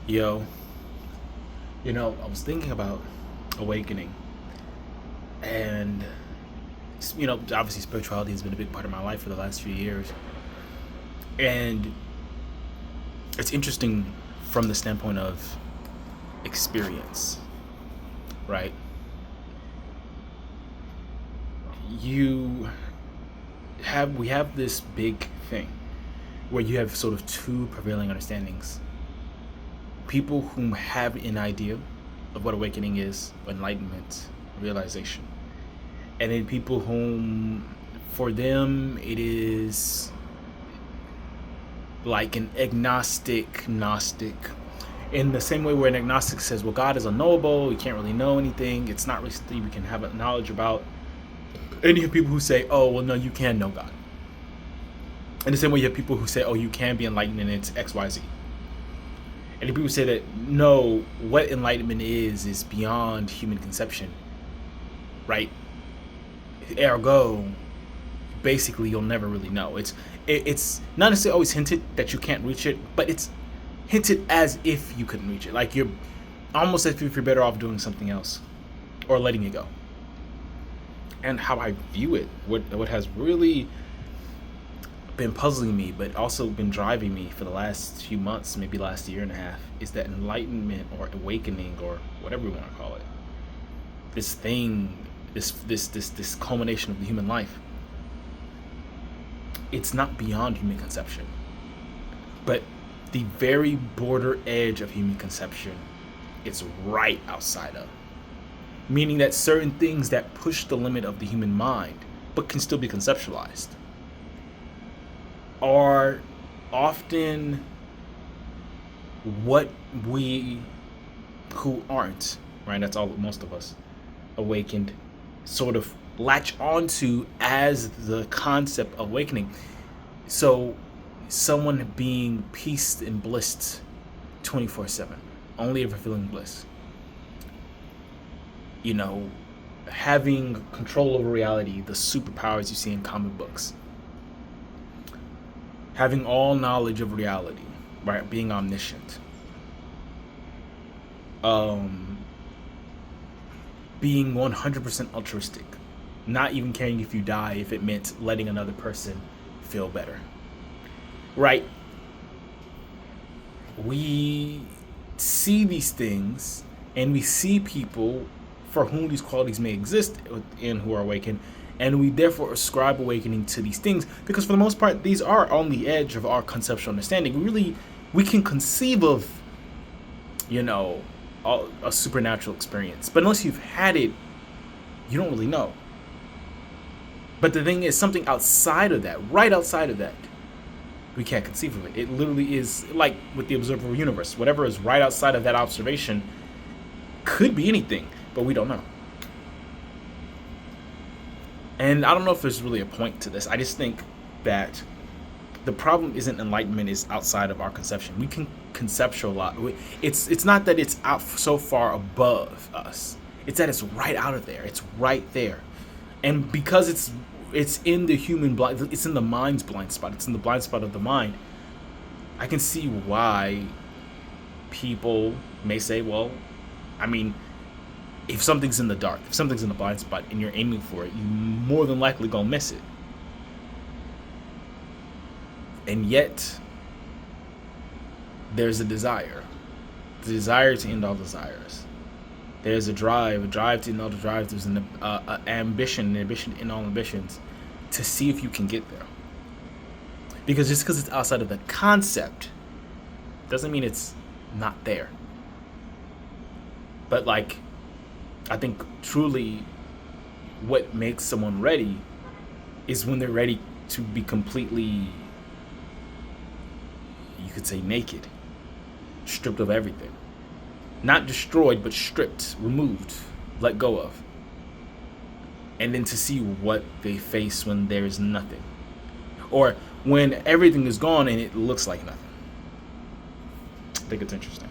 Yo, I was thinking about awakening, and obviously spirituality has been a big part of my life for the last few years, and it's interesting from the standpoint of experience, right? You we have this big thing where you have sort of two prevailing understandings: people who have an idea of what awakening is, enlightenment, realization, and then people whom, for them, it is like an agnostic gnostic, in the same way where an agnostic says, well, God is unknowable, we can't really know anything, it's not really something we can have a knowledge about. And you have people who say, oh, well, no, you can know God. In the same way you have people who say, oh, you can be enlightened and it's XYZ. And the people say that no, what enlightenment is beyond human conception, right? Ergo, basically, you'll never really know. It's not necessarily always hinted that you can't reach it, but it's hinted as if you couldn't reach it. Like you're almost as if you're better off doing something else or letting it go. And how I view it, what has really been puzzling me, but also been driving me for the last few months, maybe last year and a half, is that enlightenment or awakening or whatever we want to call it, this thing, this culmination of the human life, it's not beyond human conception, but the very border edge of human conception, it's right outside of. Meaning that certain things that push the limit of the human mind, but can still be conceptualized, are often what we who aren't, right? That's all, most of us, awakened, sort of latch onto as the concept of awakening. So, someone being peaced and blissed 24/7, only ever feeling bliss. Having control over reality, the superpowers you see in comic books. Having all knowledge of reality, right? Being omniscient. Being 100% altruistic. Not even caring if you die if it meant letting another person feel better. Right? We see these things and we see people for whom these qualities may exist and who are awakened, and we therefore ascribe awakening to these things because for the most part these are on the edge of our conceptual understanding. We can conceive of a supernatural experience, but unless you've had it, you don't really know. But the thing is, something outside of that, right outside of that, we can't conceive of it. It literally is like with the observable universe. Whatever is right outside of that observation could be anything, but we don't know. And I don't know if there's really a point to this. I just think that the problem isn't enlightenment is outside of our conception. We can conceptualize. It's not that it's out so far above us. It's that it's right out of there. It's right there, and because it's in the human blind. It's in the mind's blind spot. It's in the blind spot of the mind. I can see why people may say, well, I mean, if something's in the dark, if something's in the blind spot and you're aiming for it, you more than likely gonna miss it. And yet, there's a desire. The desire to end all desires. There's a drive to end all the drives. There's an ambition to end all ambitions, to see if you can get there. Because just because it's outside of the concept doesn't mean it's not there. But I think truly what makes someone ready is when they're ready to be completely, you could say, naked, stripped of everything. Not destroyed, but stripped, removed, let go of. And then to see what they face when there is nothing. Or when everything is gone and it looks like nothing. I think it's interesting.